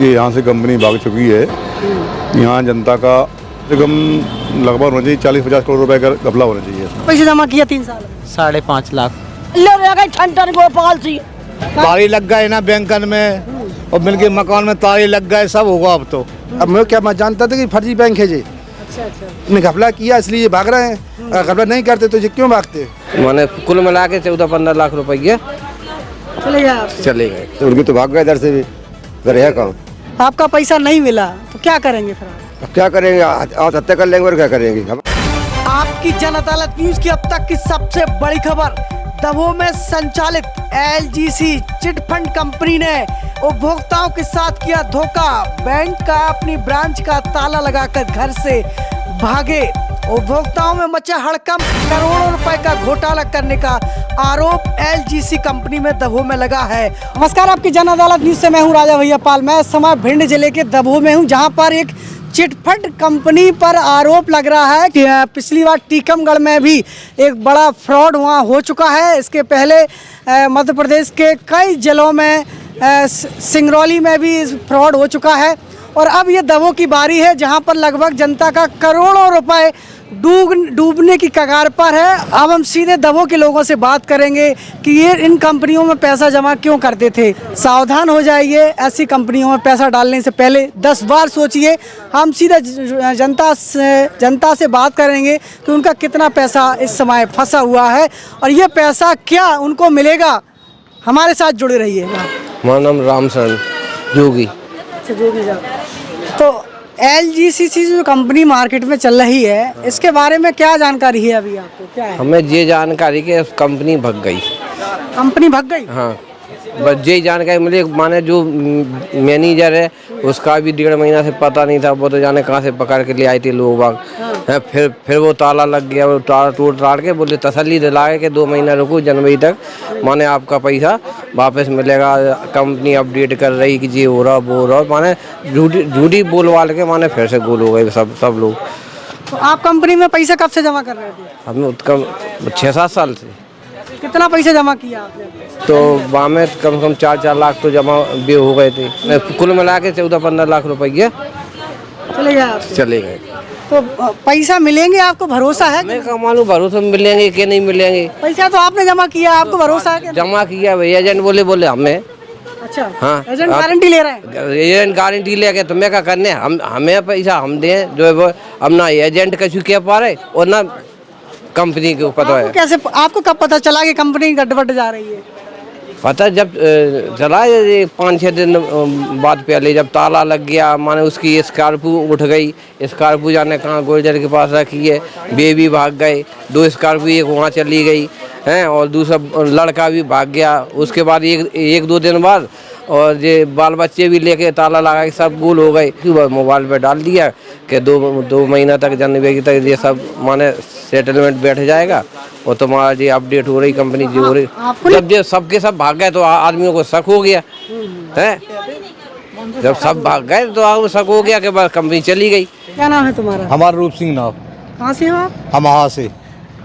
कि यहाँ से कंपनी भाग चुकी है। यहाँ जनता का कम लगभग होना चाहिए 40-50 करोड़ रुपए का घपला होना चाहिए। पैसे जमा किया 3 साल में 5.5 लाख। ठन गोपाल सिंह ताले लग गए ना बैंकन में और मिलके मकान में ताले लग गए, सब होगा अब तो। अब मैं क्या मैं जानता था कि फर्जी बैंक है जी। अच्छा अच्छा। इन्हें घपला किया इसलिए भाग रहे हैं, अगर घपला नहीं करते तो ये क्यों भागते। मैंने कुल मिला के 14-15 लाख रुपये चले गए आप। चले गए। तो उनकी तो भाग गए इधर से भी, इधर है कहाँ। आपका पैसा नहीं मिला तो क्या करेंगे फिर आप? अब क्या करेंगे, आज हत्या कर लेंगे और क्या करेंगे हम। आपकी जन अदालत न्यूज की अब तक की सबसे बड़ी खबर, दमोह में संचालित एलजीसी चिटफंड कंपनी ने उपभोक्ताओं के साथ किया धोखा। बैंक का अपनी ब्रांच का ताला लगाकर घर से भागे। उपभोक्ताओं में मचा हड़कंप, करोड़ों रुपए का घोटाला करने का आरोप एलजीसी कंपनी में दमोह में लगा है। नमस्कार, आपकी जन अदालत न्यूज से मैं हूं राजा भैया पाल। मैं इस समय भिंड जिले के दमोह में हूं, जहां पर एक चिटफंड कंपनी पर आरोप लग रहा है कि पिछली बार टीकमगढ़ में भी एक बड़ा फ्रॉड वहाँ हो चुका है। इसके पहले मध्य प्रदेश के कई जिलों में सिंगरौली में भी फ्रॉड हो चुका है और अब ये दमोह की बारी है, जहाँ पर लगभग जनता का करोड़ों रुपए डूबने की कगार पर है। अब हम सीधे दमोह के लोगों से बात करेंगे कि ये इन कंपनियों में पैसा जमा क्यों करते थे। सावधान हो जाइए, ऐसी कंपनियों में पैसा डालने से पहले 10 बार सोचिए। हम सीधे जनता से बात करेंगे कि उनका कितना पैसा इस समय फंसा हुआ है और ये पैसा क्या उनको मिलेगा। हमारे साथ जुड़े रहिए। मेरा नाम रामचरण जोगी। अच्छा जोगी साहब, तो एलजीसी जो कंपनी मार्केट में चल रही है, इसके बारे में क्या जानकारी है अभी आपको? क्या है? हमें ये जानकारी कि कंपनी भग गई। कंपनी भग गई? हाँ, बस ये जानकारी मिली। माने जो मैनेजर है उसका भी 1.5 महीना से पता नहीं था, वो तो जाने कहाँ से पकड़ के ले आए थे लोग बाग। हाँ। फिर वो ताला लग गया, वो ताला टूट के बोले तसल्ली दिलाए कि 2 महीना रुको, जनवरी तक माने आपका पैसा वापस मिलेगा। कंपनी अपडेट कर रही कि ये हो रहा वो हो रहा, माने झूठी बोलवाल के माने फिर से गोल हो गए सब लोग। तो आप कंपनी में पैसा कब से जमा कर रहे थे? हमने कम 6-7 साल से। कितना पैसा जमा किया आपने? तो वहाँ में कम से कम 4-4 लाख तो जमा भी हो गए थे। कुल मिला के 14-15 लाख रुपये चले गए आप? चले गए। तो पैसा मिलेंगे, आपको भरोसा है? मैं क्या मालूम भरोसा मिलेंगे कि नहीं मिलेंगे। पैसा तो आपने जमा किया, आपको भरोसा है? जमा किया भैया, एजेंट बोले हमें। अच्छा हाँ, एजेंट गारंटी ले रहे हैं? एजेंट गारंटी लेके तो मैं क्या करने, हमें पैसा हम दें जो है वो। अब ना एजेंट का कह पा रहे और ना कंपनी को पता है। कैसे आपको कब पता चला कि कंपनी गड़बड़ जा रही है? पता जब चला 5-6 दिन बाद पहले, जब ताला लग गया, माने उसकी स्कॉर्पियो उठ गई। स्कॉर्पियो जाने कहाँ गुर्जर के पास रखी है, बेबी भाग गए। 2 स्कॉर्पियो एक वहाँ चली गई हैं और दूसरा लड़का भी भाग गया। उसके बाद 1-2 दिन बाद और ये बाल बच्चे भी लेके ताला लगा के सब गोल हो गए। मोबाइल पे डाल दिया कि 2 महीना तक जनवरी तक ये सब माने सेटलमेंट बैठ जाएगा और तुम्हारा ये अपडेट हो रही कंपनी जो हो रही। जब ये सबके सब भाग गए तो आदमियों को शक हो गया है। जब सब भाग गए तो शक हो गया कि बस कंपनी चली गई। क्या नाम है तुम्हारा? हमारा रूप सिंह नाम। कहाँ से हो आप? हम यहाँ से।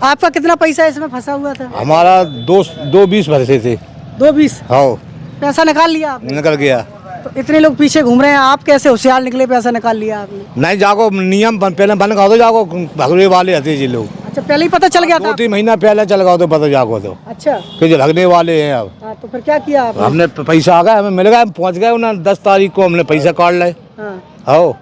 आपका कितना पैसा इसमें फंसा हुआ था? हमारा 220 भरसे थे। 220? हाँ, पैसा निकाल लिया आपने? निकल गया। तो इतने लोग पीछे घूम रहे हैं, आप कैसे होशियार निकले, पैसा निकाल लिया आपने? नहीं जाको नियम पहले बंद कर दो, जाको भगने वाले आते जी लोग। अच्छा पहले ही पता चल गया था? 2-3 महीना पहले चल गया तो पता जाको तो। अच्छा, कि जो भगने वाले हैं अब। हाँ, तो फिर क्या किया आपने? हमने पैसा आ गया, हमें मिल गया, हम पहुँच गए उन्हें 10 तारीख को हमने पैसा काट लाए। हाँ,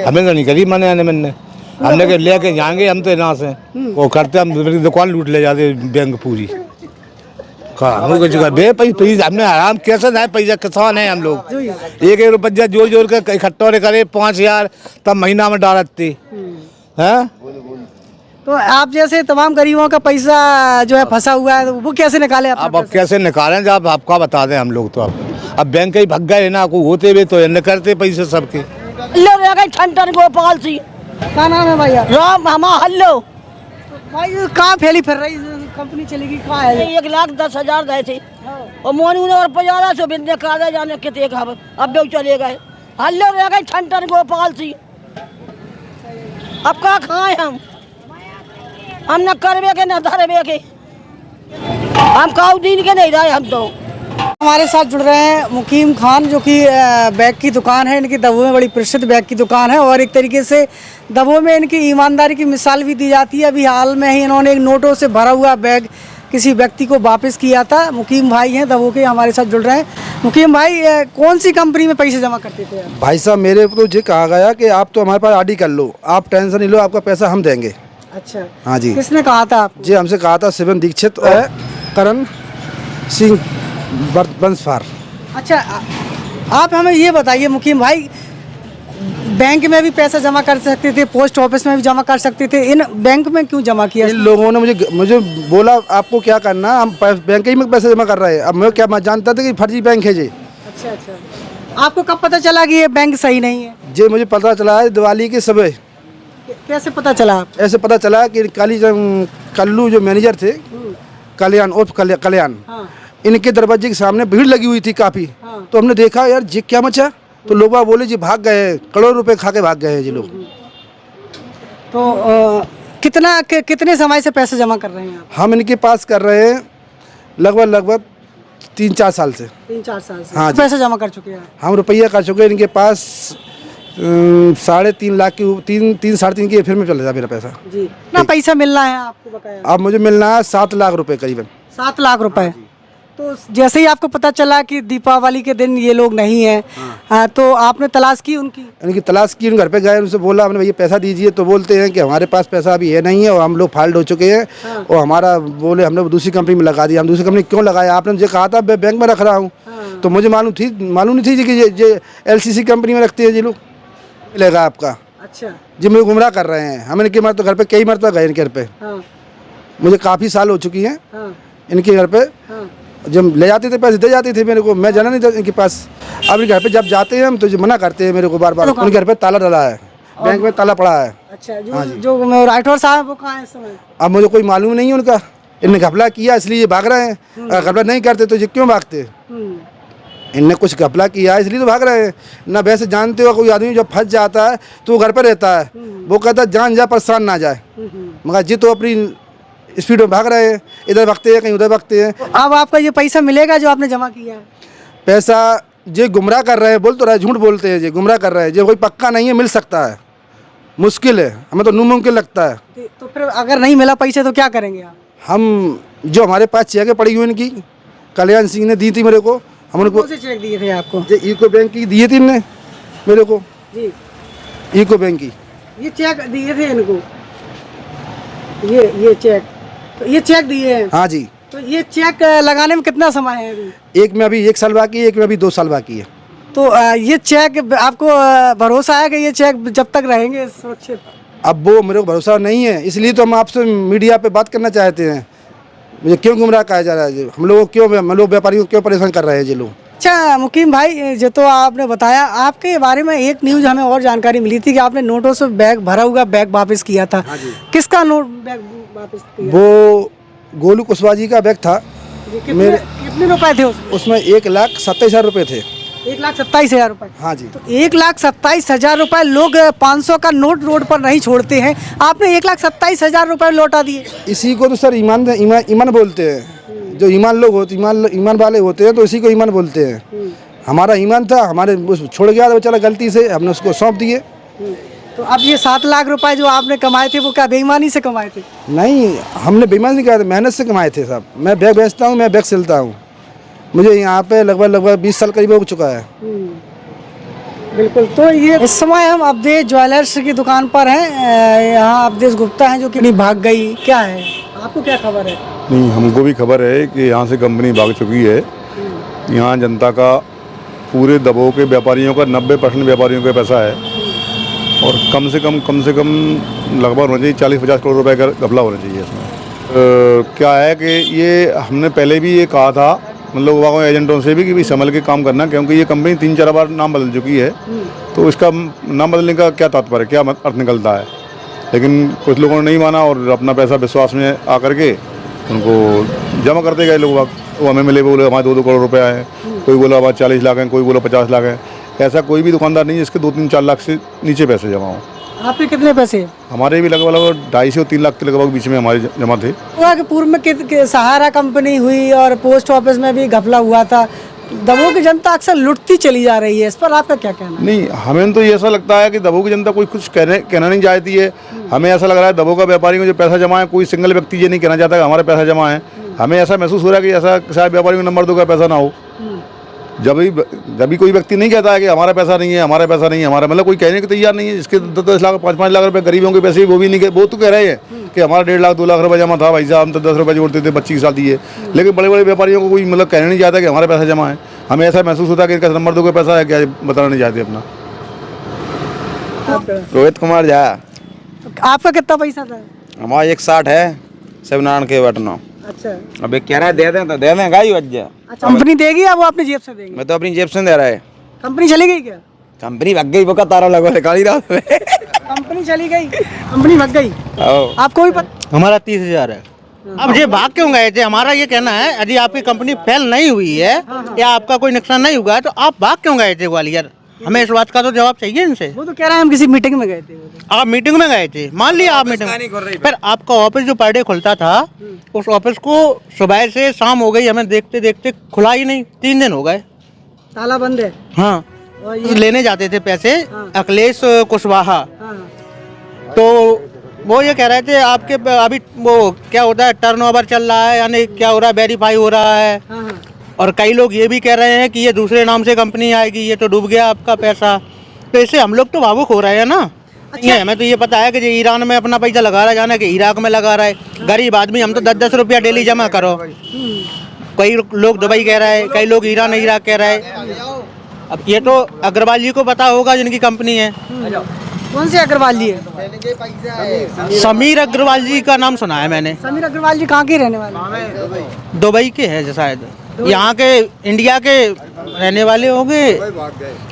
हमें तो नहीं करी मैंने हमने के लेके जाएंगे हम तो यहाँ से वो करते, हम दुकान लूट ले जाते बैंक पूरी। हमने आराम कैसे ना पैसा किसान है हम लोग। 1-1 रुपया जोड़ के इकट्ठा करे 5000 तब महीना में डालते हैं। तो आप जैसे तमाम गरीबों का पैसा जो है फंसा हुआ है, वो कैसे निकाले? अब कैसे निकालें जब आपका बता दें हम लोग तो। अब बैंक ही भग गए ना, को होते हुए तो न करते पैसे सबके। ठन गोपाल सिंह। क्या नाम है भैया? राम हमा हल्लो। भाई कहाँ फैली फिर रही कंपनी चलेगी? कहाँ है? 1,10,000 गए थे और मोनी ने और 50 बिंदे कागज जाने कितने खबर अब भी चले गए। हल्लो रह गए ठन गोपाल सिंह। अब कहाँ खाए हम न करवे के न धरवे के, हम काउ दिन के नहीं रहे हम तो। हमारे साथ जुड़ रहे हैं मुकीम खान, जो कि बैग की दुकान है इनकी, दबों में बड़ी प्रसिद्ध बैग की दुकान है और एक तरीके से दबों में इनकी ईमानदारी की मिसाल भी दी जाती है। अभी हाल में ही इन्होंने एक नोटों से भरा हुआ बैग किसी व्यक्ति को वापस किया था। मुकीम भाई हैं दबों के, हमारे साथ जुड़ रहे हैं। मुकीम भाई, कौन सी कंपनी में पैसे जमा करते थे आप? भाई साहब मेरे को तो ये कहा गया कि आप तो हमारे पास आरडी कर लो, आप टेंशन नहीं लो, आपका पैसा हम देंगे। अच्छा, हाँ जी। किसने कहा था आपको? जी हमसे कहा था शिवन दीक्षित और करण सिंह बंसफार। अच्छा, आप हमें ये बताइए मुकीम भाई, बैंक में भी पैसा जमा कर सकते थे, पोस्ट ऑफिस में भी जमा कर सकते थे, इन बैंक में क्यों जमा किया? इन लोगों ने मुझे बोला आपको क्या करना, हम बैंक ही में पैसे जमा कर रहे हैं। अब मैं जानता था कि फर्जी बैंक है जी। अच्छा अच्छा, आपको कब पता चला कि ये बैंक सही नहीं है? जी मुझे पता चला है दिवाली के समय। कैसे पता चला आप? ऐसे पता चला कि कल्लू जो मैनेजर थे, कल्याण उर्फ कल्याण, हाँ। इनके दरवाजे के सामने भीड़ लगी हुई थी काफ़ी। हाँ। तो हमने देखा यार जी क्या मचा, तो लोग बोले जी भाग गए, करोड़ रुपए खा के भाग गए हैं जी लोग। तो कितने समय से पैसे जमा कर रहे हैं आप? हम इनके पास कर रहे हैं लगभग 3-4 साल से। 3-4 साल से? हाँ जी। पैसे जमा कर चुके हैं? हम रुपया कर चुके हैं इनके पास 3.5 लाख की, 3-3.5 की फिर में चल रहा मेरा पैसा जी। ना पैसा मिलना है आपको बकाया? अब मुझे मिलना है 7 लाख रुपए करीबन। 7 लाख रुपए? तो जैसे ही आपको पता चला कि दीपावली के दिन ये लोग नहीं है, हाँ, तो आपने तलाश की इनकी तलाश की, उन घर पे गए, उनसे बोला हमने भैया पैसा दीजिए, तो बोलते हैं कि हमारे पास पैसा अभी है नहीं है और हम लोग फाल्ट हो चुके हैं। हाँ। और हमारा बोले हमने दूसरी कंपनी में लगा दिया। हम दूसरी कंपनी क्यों लगाया, आपने मुझे कहा था मैं बैंक में रख रहा हूँ। हाँ। तो मुझे मालूम नहीं थी कि ये LCC कंपनी में रखते हैं जी लोग, मिलेगा आपका। अच्छा जी, मुझे गुमराह कर रहे हैं। हम इनके मरतबा घर पे कई मरतबा गए इनके घर पे। हाँ। मुझे काफ़ी साल हो चुकी हैं। हाँ। इनके घर पे। हाँ। जब ले जाते थे पैसे दे जाते थे मेरे को, मैं जाना नहीं था इनके पास। अब इनके घर पे जब जाते हैं हम तो मना करते हैं मेरे को बार बार। उनके घर पे ताला डला है, बैंक में ताला पड़ा है। अच्छा, जो राइटर साहब वो कहाँ है इस समय? अब मुझे कोई मालूम नहीं है उनका। इनने घपला किया इसलिए ये भाग रहे हैं, अगर घपला नहीं करते तो ये क्यों भागते? इनने कुछ घपला किया इसलिए तो भाग रहे हैं ना। वैसे जानते हो कोई आदमी जब फंस जाता है तो वो घर पर रहता है, वो कहता है जान जा परेशान ना जाए, मगर जी तो अपनी स्पीड में भाग रहे हैं, इधर भागते हैं कहीं उधर भागते हैं। अब आपका ये पैसा मिलेगा जो आपने जमा किया है? पैसा जो गुमराह कर रहे हैं, बोल तो रहे झूठ बोलते हैं, जी गुमराह कर रहे हैं, जो कोई पक्का नहीं है, मिल सकता है, मुश्किल है, हमें तो नामुमकिन लगता है। तो फिर अगर नहीं मिला पैसे तो क्या करेंगे आप? हम जो हमारे पास चेक पड़ी हुई इनकी, कल्याण सिंह ने दी थी मेरे को। हम उनको चेक दिए थे आपको? यूको बैंक की दिए थे इनने मेरे को जी, यूको बैंक की। ये चेक दिए थे इनको? ये चेक, तो ये चेक दिए हैं? हाँ जी। तो ये चेक लगाने में कितना समय है अभी? एक में अभी 1 साल बाकी है, एक में अभी 2 साल बाकी है। तो ये चेक आपको भरोसा है कि ये चेक जब तक रहेंगे सुरक्षित? अब वो मेरे को भरोसा नहीं है, इसलिए तो हम आपसे मीडिया पे बात करना चाहते हैं। मुझे क्यों गुमराह कहा जा रहा है, हम लोग व्यापारियों को क्यों परेशान कर रहे हैं ये लोग? अच्छा मुकीम भाई, जो तो आपने बताया, आपके बारे में एक न्यूज़ हमें और जानकारी मिली थी कि आपने नोटों से बैग भरा हुआ बैग वापस किया था। हाँ जी। किसका नोट बैग वापस किया? वो गोलू कुशवाहा जी का बैग था। कितने रुपए थे उसमें? 1,27,000 रुपए थे। 1,27,000 रुपए? हाँ जी। तो 1,27,000 रुपए लोग 500 का नोट रोड पर नहीं छोड़ते हैं, आपने 1,27,000 रुपए लौटा दिए। इसी को तो सर ईमान बोलते हैं। जो ईमान लोग होते, ईमान वाले होते हैं तो इसी को ईमान बोलते हैं। हमारा ईमान था, हमारे छोड़ गया था बेचारा गलती से, हमने उसको सौंप दिए। तो अब ये 7 लाख रुपए जो आपने कमाए थे वो क्या बेईमानी से कमाए थे? नहीं, हमने बेईमानी नहीं किया था, मेहनत से कमाए थे साहब। मैं बैग बेचता हूँ, मैं बैग सिलता हूँ। मुझे यहाँ पे लगभग 20 साल करीब हो चुका है। बिल्कुल। तो ये इस समय हम अवधेश ज्वेलर्स की दुकान पर हैं। यहाँ अवधेश गुप्ता हैं जो कि भाग गई, क्या है आपको क्या खबर है? नहीं, हमको भी खबर है कि यहाँ से कंपनी भाग चुकी है। यहाँ जनता का, पूरे दबों के व्यापारियों का 90% व्यापारियों का पैसा है और कम से कम लगभग होना चाहिए 40-50 करोड़ रुपए का घपला होना चाहिए इसमें। क्या है कि ये हमने पहले भी ये कहा था मतलब वहाँ एजेंटों से भी कि भाई संभल के काम करना, क्योंकि ये कंपनी 3-4 बार नाम बदल चुकी है, तो इसका नाम बदलने का क्या तात्पर्य, क्या अर्थ निकलता है। लेकिन कुछ लोगों ने नहीं माना और अपना पैसा विश्वास में आकर के उनको जमा करते गए लोग। वो हमें मिले, बोले हमारे 2-2 करोड़ रुपये आए, कोई बोला हमारे 40 लाख हैं, कोई बोला 50 लाख हैं। ऐसा कोई भी दुकानदार नहीं है जिसके 2-3-4 लाख से नीचे पैसे जमा हो। आपके कितने पैसे? हमारे भी लगभग 2.5 से 3 लाख के लगभग बीच में हमारे जमा थे। पूर्व में सहारा कंपनी हुई और पोस्ट ऑफिस में भी घपला हुआ था, दमोह की जनता अक्सर लुटती चली जा रही है, इस पर आपका क्या कहना है? नहीं, हमें तो ये ऐसा लगता है कि दबों की जनता कोई कुछ कहना नहीं चाहती है। हमें ऐसा लग रहा है दबों का व्यापारी को जो पैसा जमा है, कोई सिंगल व्यक्ति ये नहीं कहना चाहता कि हमारा पैसा जमा है। हमें ऐसा महसूस हो रहा है कि ऐसा शायद व्यापारी को नंबर 2 का पैसा ना हो। जब भी कोई व्यक्ति नहीं कहता है कि हमारा पैसा नहीं है, हमारा पैसा नहीं है, हमारा, मतलब कोई कहने को तैयार नहीं है। जिसके 10 लाख 5-5 लाख रुपए गरीबों के पैसे, वो भी नहीं, वो तो कह रहे हैं कि हमारा 1.5 लाख 2 लाख रुपए जमा था भाई साहब, हम तो 10 रुपये जोड़ते थे, 25 साल दिए। लेकिन बड़े बड़े व्यापारियों को कोई मतलब कहना नहीं चाहता कि हमारा पैसा जमा है। हमें ऐसा महसूस होता है कि इनका नंबर 2 का पैसा है, क्या बताना नहीं चाहते अपना। रोहित कुमार झा। आपका कितना पैसा था? हमारा 160 है, शिवनारायण के बटनों। अच्छा, अब कह रहा है दे दें तो दे दें, गाई वजह। अच्छा, कंपनी देगी या वो अपनी जेब से देंगे? मैं तो अपनी जेब से दे रहा है। कंपनी चली गई क्या? कंपनी भग गई, वो का तारा लगवा काली रात में। कंपनी चली गई, कंपनी भग गई। आपको भी पता? हमारा 30,000 है। अब ये भाग क्यों गए थे? हमारा ये कहना है यदि आपकी कंपनी फेल नहीं हुई है या आपका कोई नुकसान नहीं हुआ है तो आप भाग क्यों गए थे ग्वालियर? हमें इस बात का तो जवाब चाहिए इनसे। वो तो कह रहे हैं हम किसी मीटिंग में गए थे। आप मीटिंग में गए थे, मान लिया आप मीटिंग, फिर आपका ऑफिस जो पर डे खुलता था उस ऑफिस को सुबह से शाम हो गई, हमें देखते देखते खुला ही नहीं, 3 दिन हो गए, ताला बंद है। हाँ, लेने जाते थे पैसे अखिलेश कुशवाहा, तो वो ये कह रहे थे आपके अभी वो क्या होता है, टर्नओवर चल रहा है, यानी क्या हो रहा है, वेरीफाई हो रहा है। और कई लोग ये भी कह रहे हैं कि ये दूसरे नाम से कंपनी आएगी, ये तो डूब गया आपका पैसा। तो इससे हम लोग तो भावुक हो रहे हैं ना। अच्छा। हमें तो ये पता है कि ये ईरान में अपना पैसा लगा रहा है, जाना कि इराक में लगा रहा है। गरीब आदमी, हम तो 10-10 रुपया डेली जमा करो। कई लोग दुबई कह रहे हैं, कई लोग ईरान इराक कह रहे हैं। अब ये तो अग्रवाल जी को पता होगा जिनकी कंपनी है। कौन से अग्रवाल जी है? समीर अग्रवाल जी का नाम सुना है मैंने। समीर अग्रवाल जी कहाँ के रहने वाले? दुबई के है शायद, यहाँ के इंडिया के रहने वाले होंगे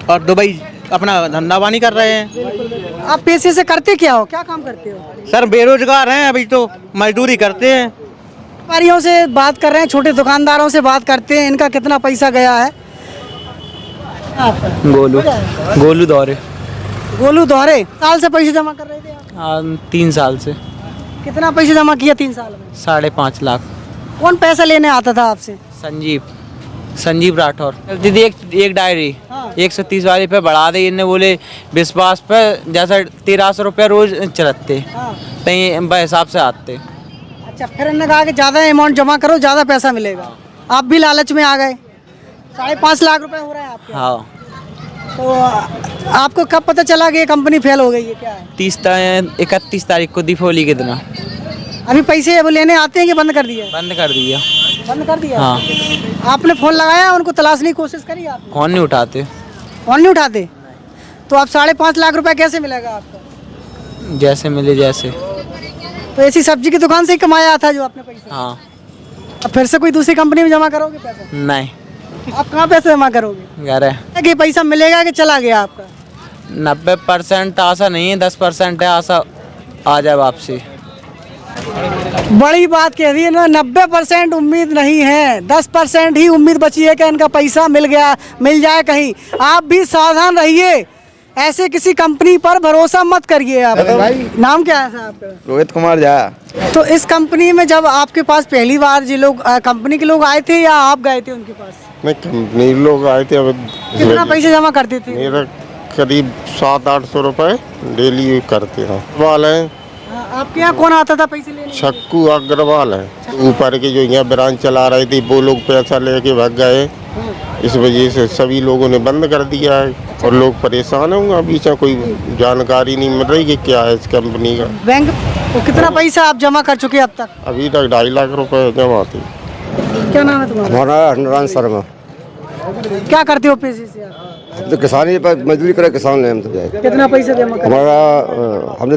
और दुबई अपना धंधा पानी कर रहे हैं। आप पैसे से करते क्या हो, क्या काम करते हो? सर बेरोजगार हैं, अभी तो मजदूरी करते हैं। व्यापारियों से बात कर रहे हैं, छोटे दुकानदारों से बात करते हैं, इनका कितना पैसा गया है? गोलू दौरे। गोलू दोहरे साल से पैसे जमा कर रहे थे आप? 3 साल से। कितना पैसे जमा किया 3 साल में? 5.5 लाख। कौन पैसा लेने आता था आपसे? संजीव राठौर। दीदी एक डायरी 130 वाले पे बढ़ा दी, इन्हें बोले विश्वास पे जैसा 1300 रुपये रोज चलते तो हिसाब से आते। अच्छा, फिर इन्होंने कहा कि ज़्यादा अमाउंट जमा करो, ज़्यादा पैसा मिलेगा। आप भी लालच में आ गए। 5.5 लाख रुपए हो रहा है आपके। हाँ। तो आपको कब पता चला कि ये कंपनी फेल हो गई है? क्या है? 31 तारीख को दीपावली के दिन। अभी पैसे वो लेने आते हैं कि बंद कर दिया? बंद कर दिया। बंद कर दिया? हाँ। आपने फोन लगाया, उनको तलाशने की कोशिश करी आपने? फोन नहीं उठाते। फोन नहीं उठाते तो आप 5.5 लाख रुपए कैसे मिलेगा आपको? जैसे मिले जैसे। तो ऐसी सब्जी की दुकान से ही कमाया था जो आपने पैसा? हाँ। अब फिर से कोई दूसरी कंपनी में जमा करोगे पैसा? नहीं। आप कहाँ पैसे जमा करोगे? घर है कि पैसा मिलेगा कि चला गया आपका? 90% आशा नहीं है, 10% है आशा आ जाए वापसी। बड़ी बात कह रही है ना, 90% उम्मीद नहीं है, 10% ही उम्मीद बची है कि इनका पैसा मिल जाए कहीं। आप भी सावधान रहिए, ऐसे किसी कंपनी पर भरोसा मत करिए। आप नाम क्या है आपका? रोहित कुमार झा। तो इस कंपनी में जब आपके पास पहली बार जो लोग कंपनी के लोग आए थे या आप गए थे उनके पास? नहीं, कंपनी लोग आए थे। अब कितना पैसे जमा करते थे? मेरा करीब 700-800 रुपए डेली करते हैं। वाल है। आपके यहाँ कौन आता था पैसे लेने? छक्कू अग्रवाल है। ऊपर के जो यहाँ ब्रांच चला रहे थे वो लोग पैसा लेके भाग गए, इस वजह से सभी लोगों ने बंद कर दिया है और लोग परेशान होंगे। अभी से कोई जानकारी नहीं मिल रही कि क्या है इस कंपनी का। बैंक तो कितना पैसा आप जमा कर चुके अब तक? अभी तक 2.5 लाख रुपए जमा थे। क्या नाम है तुम्हारा? हमारा हनुमान शर्मा। क्या करते हो पैसे से आप? तो किसानी पर मजदूरी करे, किसान ले हम तो जाए। कितना पैसा जमा कर? हमारा हमने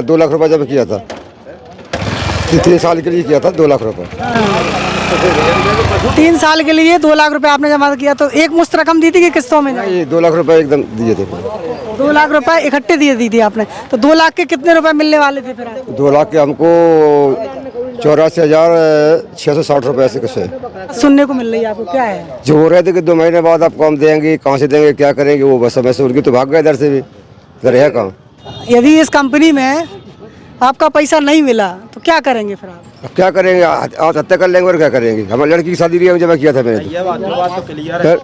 2 लाख रुपए जमा किया था। 3 साल के लिए किया था 2 लाख रुपए। 3 साल के लिए 2 लाख रुपए आपने जमा किया। तो एक मुश्त रकम दी थी कि किस्तों में? ये 2 लाख रुपए एकदम दिए थे। 2 लाख रुपए इकट्ठे दी थी आपने। तो 2 लाख के कितने रुपए मिलने वाले थे फिर? 2 लाख के हमको 84,660 रुपए ऐसे कुछ है सुनने को मिल रही है आपको। क्या है जो हो रहे थे कि 2 महीने बाद आप काम देंगे, कहाँ से देंगे, क्या करेंगे, वो बस समय से उनकी तो भाग गए इधर से भी। इधर है काम। यदि इस कंपनी में आपका पैसा नहीं मिला तो क्या करेंगे फिर आप? अब क्या करेंगे, आत्महत्या कर लेंगे और क्या करेंगे। हमारी लड़की की शादी भी जब किया था मैंने फिर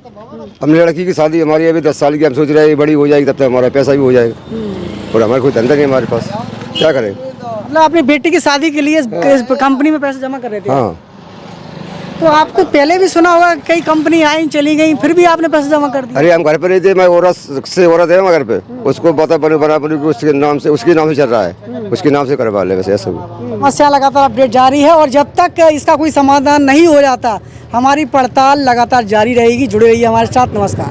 हमने लड़की की शादी हमारी अभी 10 साल की, हम सोच रहे हैं बड़ी हो जाएगी तब तक हमारा पैसा भी हो जाएगा और हमारे कोई धंधा नहीं हमारे पास, क्या करेंगे। मतलब अपनी बेटी की शादी के लिए इस कंपनी में पैसे जमा कर रहे थे? हाँ। तो आपको पहले भी सुना होगा कई कंपनी आई चली गई फिर भी आपने पैसे जमा कर दिए? अरे हम घर पे नहीं थे, मैं औरत है मैं घर पे, उसको पता बना उसके नाम से चल रहा है, उसके नाम से करवा ले, वैसे ऐसा समस्या लगातार अपडेट जारी है और जब तक इसका कोई समाधान नहीं हो जाता हमारी पड़ताल लगातार जारी रहेगी। जुड़े रहिए हमारे साथ। नमस्कार।